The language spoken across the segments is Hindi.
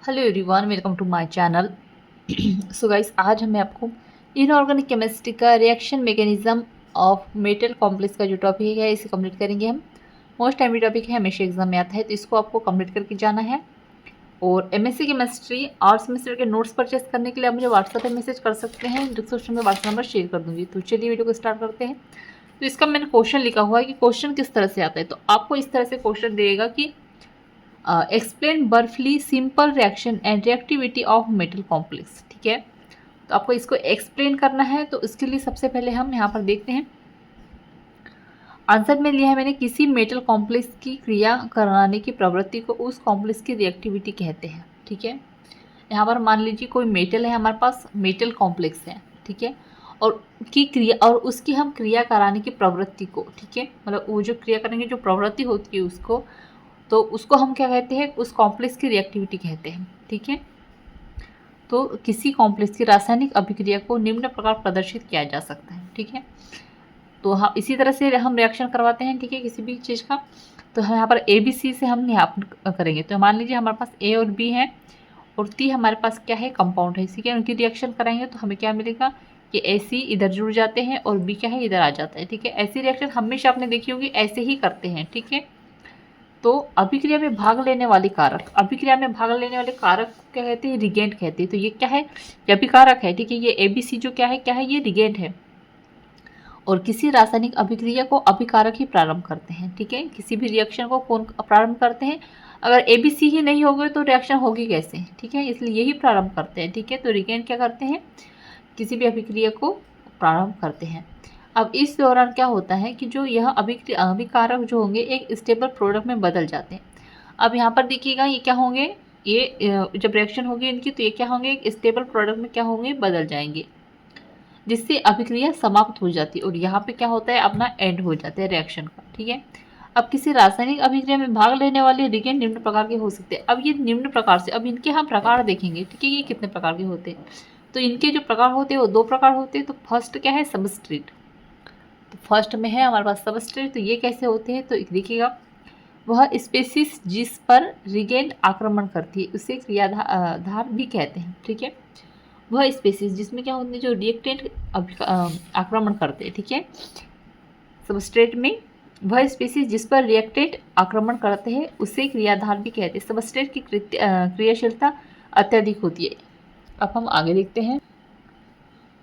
Hello everyone, welcome to my channel. So guys, आज मैं आपको इनऑर्गेनिक केमिस्ट्री का reaction mechanism of metal complex का जो टॉपिक है इसे कंप्लीट करेंगे हम। मोस्ट टाइमली टॉपिक है, हमेशा एग्जाम में आता है, तो इसको आपको कंप्लीट करके जाना है। और एमएससी केमिस्ट्री और सेमेस्टर के नोट्स परचेस करने के लिए आप मुझे व्हाट्सएप पे मैसेज कर सकते हैं। डिस्क्रिप्शन में व्हाट्सएप नंबर शेयर कर दूंगी। तो चलिए वीडियो को स्टार्ट करते हैं। तो इसका मैंने क्वेश्चन लिखा हुआ है कि क्वेश्चन किस तरह से आता है। तो आपको इस तरह से क्वेश्चन देगा कि explain briefly simple reaction and reactivity of metal complex. ठीक है, तो आपको इसको एक्सप्लेन करना है। तो इसके लिए सबसे पहले हम यहाँ पर देखते हैं। आंसर में लिया है मैंने, किसी मेटल कॉम्प्लेक्स की क्रिया कराने की प्रवृत्ति को उस कॉम्प्लेक्स की रिएक्टिविटी कहते हैं। ठीक है, यहाँ पर मान लीजिए कोई मेटल है, हमारे पास मेटल कॉम्प्लेक्स है। ठीक है, और की क्रिया और उसकी हम क्रिया कराने की प्रवृत्ति को, ठीक है, मतलब वो जो क्रिया करने की जो प्रवृत्ति होती है उसको, तो उसको हम क्या कहते हैं, उस कॉम्प्लेक्स की रिएक्टिविटी कहते हैं। ठीक है, तो किसी कॉम्प्लेक्स की रासायनिक अभिक्रिया को निम्न प्रकार प्रदर्शित किया जा सकता है। ठीक है, तो हम इसी तरह से हम रिएक्शन करवाते हैं। ठीक है, किसी भी चीज़ का। तो हम यहाँ पर ए बी सी से हम यहाँ करेंगे। तो मान लीजिए हमारे पास ए और बी है और टी हमारे पास क्या है, कंपाउंड है। ठीक है, उनकी रिएक्शन कराएंगे तो हमें क्या मिलेगा कि ए सी इधर जुड़ जाते हैं और बी क्या है, इधर आ जाता है। ठीक है, ऐसी रिएक्शन हमेशा आपने देखी होगी, ऐसे ही करते हैं। ठीक है, तो अभिक्रिया में भाग लेने वाले कारक, अभिक्रिया में भाग लेने वाले कारक को क्या कहते हैं, रिगेंट कहते हैं। तो ये क्या है, ये अभिकारक है। ठीक है, ये एबीसी जो क्या है, ये रिगेंट है। और किसी रासायनिक अभिक्रिया को अभिकारक ही प्रारंभ करते हैं। ठीक है, किसी भी रिएक्शन को कौन प्रारंभ करते हैं, अगर एबीसी ही नहीं होगे तो रिएक्शन होगी कैसे। ठीक है, इसलिए यही प्रारंभ करते हैं। ठीक है, तो रिगेंट क्या करते हैं, किसी भी अभिक्रिया को प्रारंभ करते हैं। अब इस दौरान क्या होता है कि जो यह अभिकारक जो होंगे एक स्टेबल प्रोडक्ट में बदल जाते हैं। अब यहाँ पर देखिएगा ये क्या होंगे, ये जब रिएक्शन होगी इनकी तो ये क्या होंगे, एक स्टेबल प्रोडक्ट में क्या होंगे, बदल जाएंगे, जिससे अभिक्रिया समाप्त हो जाती है और यहाँ पे क्या होता है, अपना एंड हो जाता है रिएक्शन का। ठीक है, अब किसी रासायनिक अभिक्रिया में भाग लेने वाले रिगेंट निम्न प्रकार के हो सकते हैं। अब ये निम्न प्रकार से, अब इनके हम प्रकार देखेंगे। ठीक है, ये कितने प्रकार के होते हैं, तो इनके जो प्रकार होते हैं वो दो प्रकार होते हैं। तो फर्स्ट क्या है, सबस्ट्रेट। तो फर्स्ट में है हमारे पास सबस्ट्रेट। तो ये कैसे होते हैं, तो देखिएगा, वह स्पेसीज जिस पर रिगेंट आक्रमण करती है उसे क्रियाधार भी कहते हैं। ठीक है, वह स्पेसीज जिसमें क्या होते हैं, जो रिएक्टेंट आक्रमण करते हैं। ठीक है, सबस्ट्रेट में वह स्पेसीज जिस पर रिएक्टेंट आक्रमण करते हैं उसे क्रियाधार भी कहते हैं। सबस्ट्रेट की क्रियाशीलता अत्यधिक होती है। अब हम आगे देखते हैं।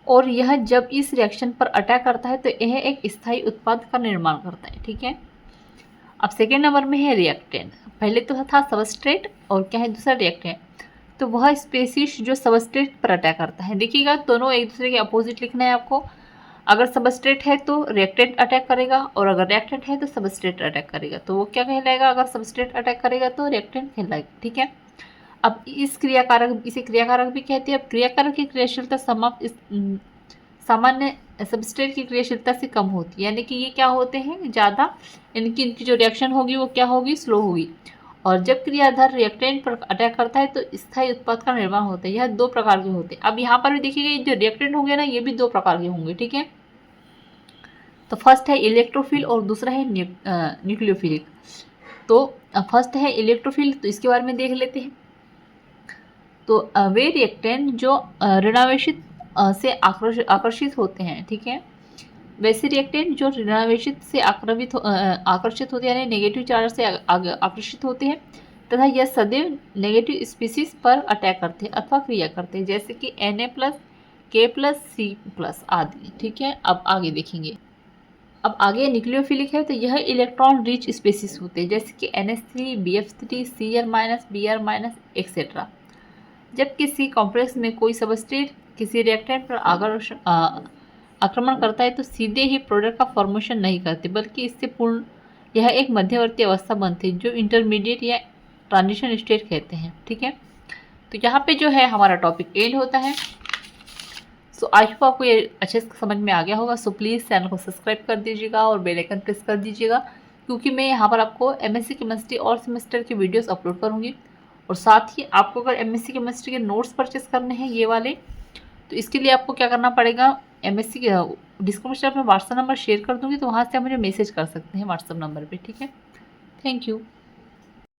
और यह जब इस रिएक्शन पर अटैक करता है तो यह एक स्थायी उत्पाद का निर्माण करता है। ठीक है, अब सेकेंड नंबर में है रिएक्टेंट। पहले तो था सबस्ट्रेट और क्या है दूसरा, रिएक्टेंट। तो वह स्पेसीज जो सबस्ट्रेट पर अटैक करता है, देखिएगा दोनों एक दूसरे के अपोजिट लिखना है आपको। अगर सबस्ट्रेट है तो रिएक्टेंट अटैक करेगा और अगर रिएक्टेंट है तो सबस्ट्रेट अटैक करेगा। तो वो क्या कहलाएगा, अगर सबस्ट्रेट अटैक करेगा तो रिएक्टेंट कहलाएगा। ठीक है, अब इस क्रियाकारक, इसे क्रियाकारक भी कहते हैं। अब क्रियाकारक की क्रियाशीलता सामान्य सबस्ट्रेट की क्रियाशीलता से कम होती है, यानी कि ये क्या होते हैं, ज़्यादा, इनकी जो रिएक्शन होगी वो क्या होगी, स्लो होगी। और जब क्रियाधार रिएक्टेंट पर अटैक करता है तो स्थायी उत्पाद का निर्माण होता है। यह दो प्रकार के होते हैं। अब यहाँ पर भी देखिएगा, जो रिएक्टेंट होंगे ना, ये भी दो प्रकार के होंगे। ठीक है, तो फर्स्ट है इलेक्ट्रोफिल और दूसरा है न्यूक्लियोफिलिक। तो फर्स्ट है इलेक्ट्रोफिल, तो इसके बारे में देख लेते हैं। तो वे रिएक्टेंट जो ऋणावेशित से आकर्षित होते हैं। ठीक है, वैसे रिएक्टेंट जो ऋणावेशित से आकर्षित होते हैं, यानी नेगेटिव चार्ज से आकर्षित होते हैं, तथा यह सदैव नेगेटिव स्पीसीज पर अटैक करते हैं अथवा क्रिया करते हैं, जैसे कि Na+, K+, C+ आदि। ठीक है, अब आगे देखेंगे। अब आगे न्यूक्लियोफिलिक है, तो यह इलेक्ट्रॉन रिच स्पीसीज होते हैं, जैसे कि NH3, BF3, Cl-, Br- etcetera. जब किसी कॉम्प्लेक्स में कोई सबस्ट्रेट किसी रिएक्टेंट पर आक्रमण करता है तो सीधे ही प्रोडक्ट का फॉर्मेशन नहीं करते, बल्कि इससे पूर्ण यह एक मध्यवर्ती अवस्था बनती है, जो इंटरमीडिएट या ट्रांजिशन स्टेट कहते हैं। ठीक है, तो यहाँ पे जो है हमारा टॉपिक एंड होता है। सो आई होप आपको ये अच्छे से समझ में आ गया होगा। सो प्लीज़ चैनल को सब्सक्राइब कर दीजिएगा और बेल आइकन प्रेस कर दीजिएगा, क्योंकि मैं यहाँ पर आपको एमएससी केमिस्ट्री और सेमेस्टर की वीडियोस अपलोड करूँगी। और साथ ही आपको अगर एमएससी केमिस्ट्री के नोट्स परचेस करने हैं ये वाले, तो इसके लिए आपको क्या करना पड़ेगा, एमएससी के डिस्क्रिप्शन में व्हाट्सएप नंबर शेयर कर दूँगी, तो वहाँ से आप मुझे मैसेज कर सकते हैं व्हाट्सएप नंबर पर। ठीक है, थैंक यू।